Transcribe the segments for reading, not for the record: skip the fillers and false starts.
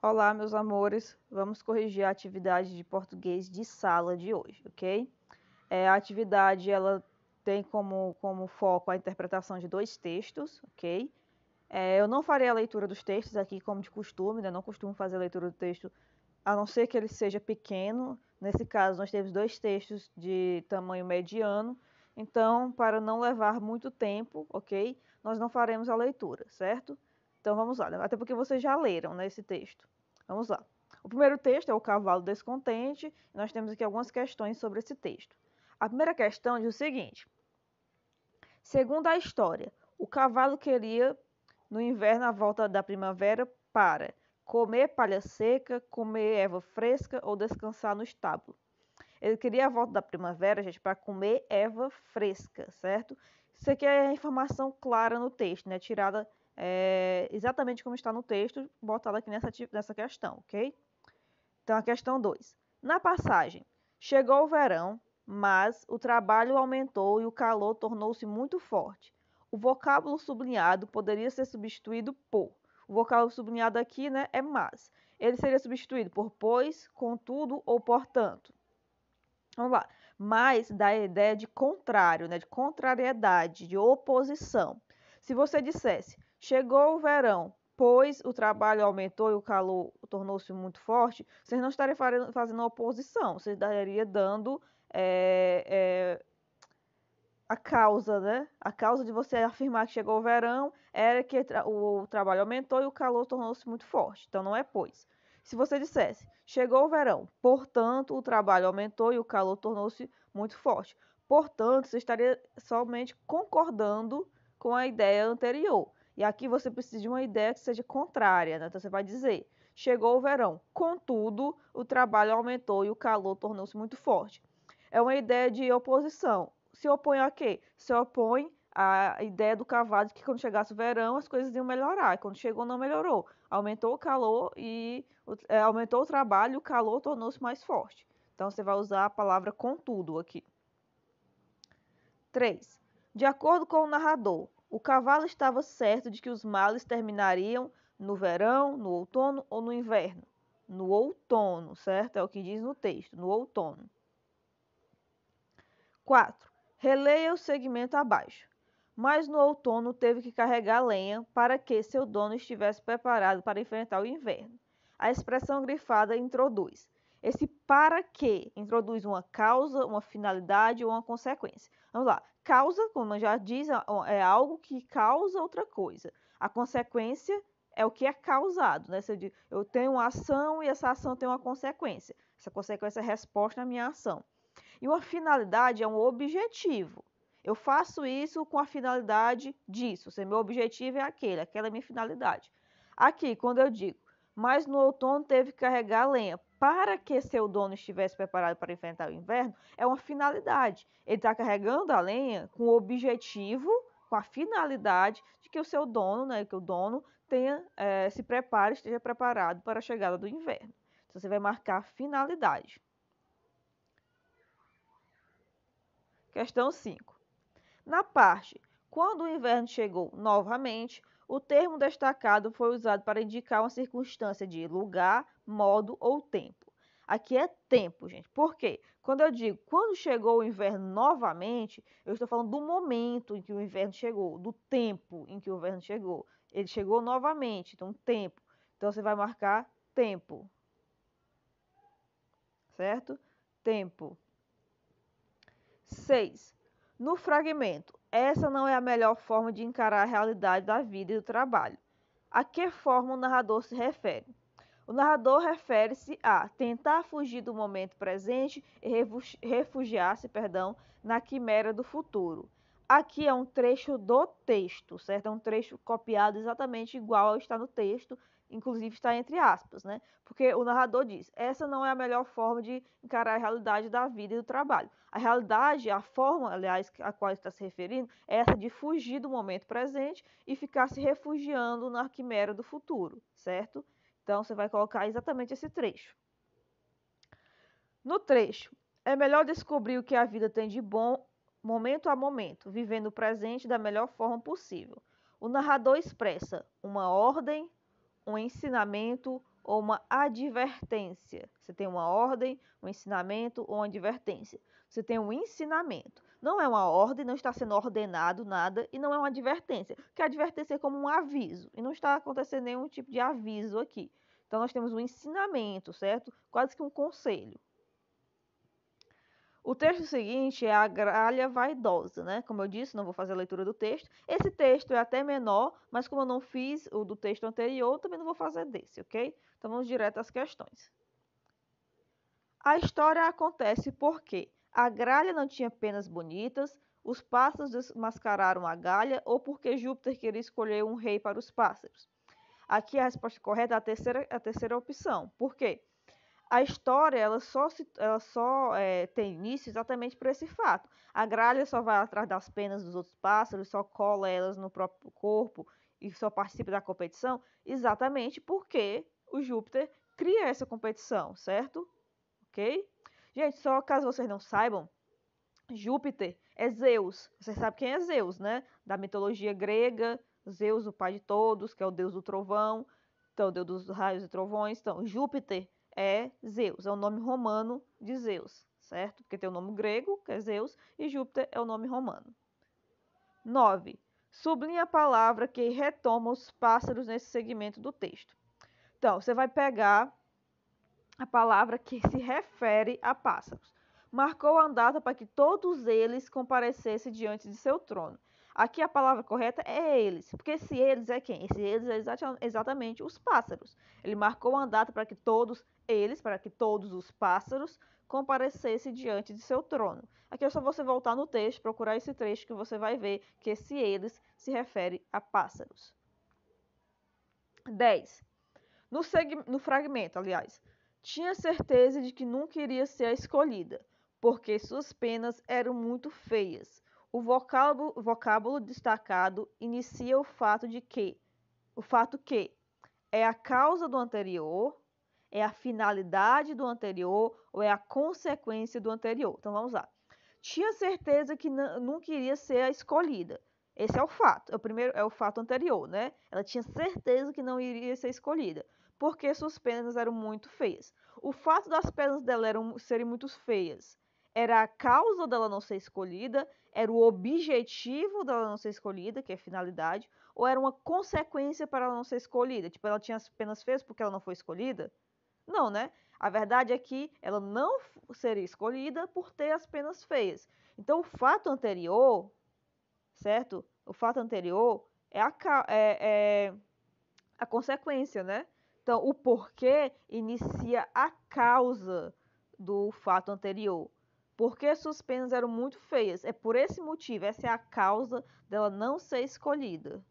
Olá, meus amores. Vamos corrigir a atividade de português de sala de hoje, ok? A atividade ela tem como foco a interpretação de dois textos, ok? Eu não farei a leitura dos textos aqui como de costume, né? Não costumo fazer a leitura do texto, a não ser que ele seja pequeno. Nesse caso, nós temos dois textos de tamanho mediano, então, para não levar muito tempo, ok? Nós não faremos a leitura, certo? Então, vamos lá, até porque vocês já leram, né, esse texto. Vamos lá. O primeiro texto é o cavalo descontente, e nós temos aqui algumas questões sobre esse texto. A primeira questão diz o seguinte: segundo a história, o cavalo queria no inverno a volta da primavera para comer palha seca, comer erva fresca ou descansar no estábulo. Ele queria a volta da primavera, gente, para comer erva fresca, certo? Isso aqui é a informação clara no texto, né? Tirada exatamente como está no texto, botada aqui nessa questão, ok? Então, a questão 2. Na passagem, chegou o verão, mas o trabalho aumentou e o calor tornou-se muito forte. O vocábulo sublinhado poderia ser substituído por. O vocábulo sublinhado aqui, né, é mas. Ele seria substituído por pois, contudo ou portanto. Vamos lá. Mas dá a ideia de contrário, né, de contrariedade, de oposição. Se você dissesse, chegou o verão, pois o trabalho aumentou e o calor tornou-se muito forte, vocês não estariam fazendo oposição, vocês estariam dando a causa, né? A causa de você afirmar que chegou o verão era que o trabalho aumentou e o calor tornou-se muito forte. Então não é pois. Se você dissesse, chegou o verão, portanto o trabalho aumentou e o calor tornou-se muito forte. Portanto, você estaria somente concordando com a ideia anterior. E aqui você precisa de uma ideia que seja contrária, né? Então você vai dizer, chegou o verão, contudo o trabalho aumentou e o calor tornou-se muito forte. É uma ideia de oposição. Se opõe a quê? Se opõe à ideia do cavalo de que quando chegasse o verão as coisas iam melhorar. Quando chegou não melhorou. Aumentou o calor e aumentou o trabalho e o calor tornou-se mais forte. Então você vai usar a palavra contudo aqui. 3. De acordo com o narrador, o cavalo estava certo de que os males terminariam no verão, no outono ou no inverno. No outono, certo? É o que diz no texto, no outono. 4. Releia o segmento abaixo. Mas no outono teve que carregar lenha para que seu dono estivesse preparado para enfrentar o inverno. A expressão grifada introduz. Esse para que introduz uma causa, uma finalidade ou uma consequência. Vamos lá. Causa, como já diz, é algo que causa outra coisa. A consequência é o que é causado, né? Eu tenho uma ação e essa ação tem uma consequência. Essa consequência é resposta à minha ação. E uma finalidade é um objetivo. Eu faço isso com a finalidade disso. Se meu objetivo é aquela é a minha finalidade. Aqui, quando eu digo, mas no outono teve que carregar lenha para que seu dono estivesse preparado para enfrentar o inverno, é uma finalidade. Ele está carregando a lenha com o objetivo, com a finalidade de que o seu dono, né, que o dono tenha, se prepare, esteja preparado para a chegada do inverno. Então, você vai marcar finalidade. Questão 5. Na parte quando o inverno chegou novamente, o termo destacado foi usado para indicar uma circunstância de lugar, modo ou tempo. Aqui é tempo, gente. Por quê? Quando eu digo quando chegou o inverno novamente, eu estou falando do momento em que o inverno chegou, do tempo em que o inverno chegou. Ele chegou novamente, então tempo. Então você vai marcar tempo. Certo? Tempo. 6. No fragmento, essa não é a melhor forma de encarar a realidade da vida e do trabalho. A que forma o narrador se refere? O narrador refere-se a tentar fugir do momento presente e refugiar-se, na quimera do futuro. Aqui é um trecho do texto, certo? É um trecho copiado exatamente igual ao que está no texto, inclusive está entre aspas, né? Porque o narrador diz: essa não é a melhor forma de encarar a realidade da vida e do trabalho. A realidade, a forma, aliás, a qual está se referindo, é essa de fugir do momento presente e ficar se refugiando na quimera do futuro, certo? Então, você vai colocar exatamente esse trecho. No trecho, é melhor descobrir o que a vida tem de bom momento a momento, vivendo o presente da melhor forma possível. O narrador expressa uma ordem, um ensinamento ou uma advertência. Você tem uma ordem, um ensinamento ou uma advertência. Você tem um ensinamento. Não é uma ordem, não está sendo ordenado nada, e não é uma advertência, porque a advertência é como um aviso, e não está acontecendo nenhum tipo de aviso aqui. Então, nós temos um ensinamento, certo? Quase que um conselho. O texto seguinte é a gralha vaidosa, né? Como eu disse, não vou fazer a leitura do texto. Esse texto é até menor, mas como eu não fiz o do texto anterior, também não vou fazer desse, ok? Então vamos direto às questões. A história acontece porque a gralha não tinha penas bonitas, os pássaros desmascararam a galha ou porque Júpiter queria escolher um rei para os pássaros. Aqui a resposta correta é a terceira opção. Por quê? A história ela só tem início exatamente por esse fato. A gralha só vai atrás das penas dos outros pássaros, só cola elas no próprio corpo e só participa da competição exatamente porque o Júpiter cria essa competição, certo? Ok? Gente, só caso vocês não saibam, Júpiter é Zeus. Você sabe quem é Zeus, né? Da mitologia grega, Zeus, o pai de todos, que é o deus do trovão, então, o deus dos raios e trovões. Então, Júpiter é Zeus, é o nome romano de Zeus, certo? Porque tem o nome grego, que é Zeus, e Júpiter é o nome romano. 9. Sublinhe a palavra que retoma os pássaros nesse segmento do texto. Então, você vai pegar a palavra que se refere a pássaros. Marcou a data para que todos eles comparecessem diante de seu trono. Aqui a palavra correta é eles, porque esse eles é quem? Esse eles é exatamente os pássaros. Ele marcou a data para que todos eles, para que todos os pássaros comparecessem diante de seu trono. Aqui é só você voltar no texto, procurar esse trecho que você vai ver que esse eles se refere a pássaros. 10. No fragmento, aliás, tinha certeza de que nunca iria ser a escolhida, porque suas penas eram muito feias. O vocábulo destacado inicia o fato que é a causa do anterior, é a finalidade do anterior ou é a consequência do anterior. Então vamos lá. Tinha certeza que nunca iria ser a escolhida. Esse é o fato. O primeiro é o fato anterior, né? Ela tinha certeza que não iria ser escolhida, porque suas penas eram muito feias. O fato das penas dela serem muito feias era a causa dela não ser escolhida, era o objetivo dela não ser escolhida, que é finalidade, ou era uma consequência para ela não ser escolhida? Tipo, ela tinha as penas feias porque ela não foi escolhida? Não, né? A verdade é que ela não seria escolhida por ter as penas feias. Então, o fato anterior, certo? O fato anterior é a consequência, né? Então, o porquê inicia a causa do fato anterior. Porque suas penas eram muito feias. É por esse motivo, essa é a causa dela não ser escolhida.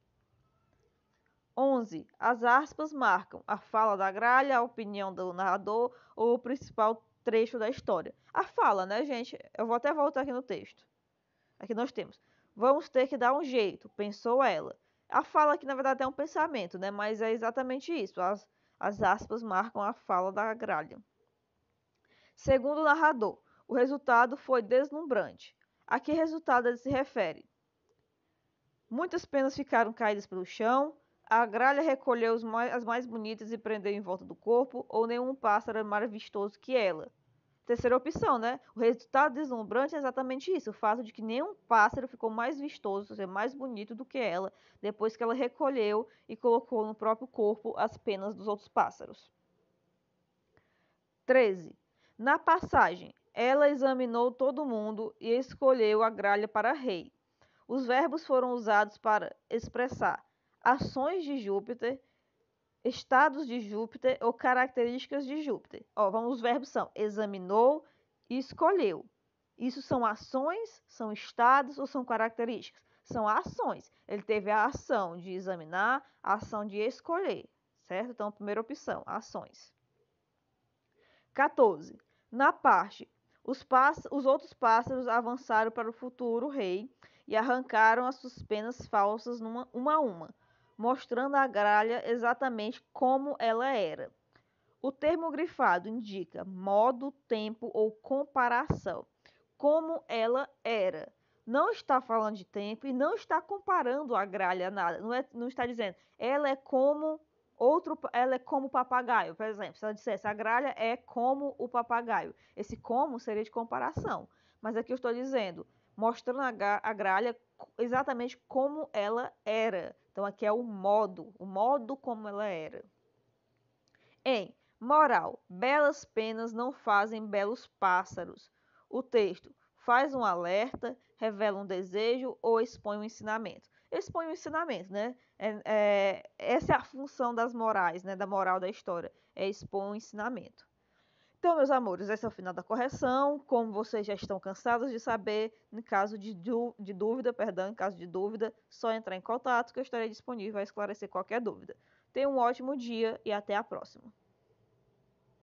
11. As aspas marcam a fala da gralha, a opinião do narrador ou o principal trecho da história. A fala, né, gente? Eu vou até voltar aqui no texto. Aqui nós temos: vamos ter que dar um jeito, pensou ela. A fala aqui, na verdade, é um pensamento, né? Mas é exatamente isso. As aspas marcam a fala da gralha. Segundo o narrador, o resultado foi deslumbrante. A que resultado ele se refere? Muitas penas ficaram caídas pelo chão, a gralha recolheu as mais bonitas e prendeu em volta do corpo, ou nenhum pássaro é mais vistoso que ela. Terceira opção, né? O resultado deslumbrante é exatamente isso, o fato de que nenhum pássaro ficou mais vistoso, ou seja, mais bonito do que ela, depois que ela recolheu e colocou no próprio corpo as penas dos outros pássaros. 13. Na passagem, ela examinou todo mundo e escolheu a gralha para rei. Os verbos foram usados para expressar ações de Júpiter, estados de Júpiter ou características de Júpiter. Os verbos são examinou e escolheu. Isso são ações, são estados ou são características? São ações. Ele teve a ação de examinar, a ação de escolher, certo? Então, primeira opção, ações. 14. Na parte, os outros pássaros avançaram para o futuro rei e arrancaram as suas penas falsas uma a uma, mostrando a gralha exatamente como ela era. O termo grifado indica modo, tempo ou comparação. Como ela era. Não está falando de tempo e não está comparando a gralha a nada. Não está dizendo ela é como ela é como o papagaio, por exemplo. Se ela dissesse a gralha é como o papagaio. Esse como seria de comparação. Mas aqui eu estou dizendo, mostrando a gralha exatamente como ela era. Então aqui é o modo como ela era. Em moral, belas penas não fazem belos pássaros. O texto faz um alerta, revela um desejo ou expõe um ensinamento. Expõe um ensinamento, né? Essa é a função das morais, né? Da moral da história, é expor um ensinamento. Então, meus amores, esse é o final da correção. Como vocês já estão cansados de saber, em caso de dúvida, em caso de dúvida, só entrar em contato que eu estarei disponível a esclarecer qualquer dúvida. Tenha um ótimo dia e até a próxima.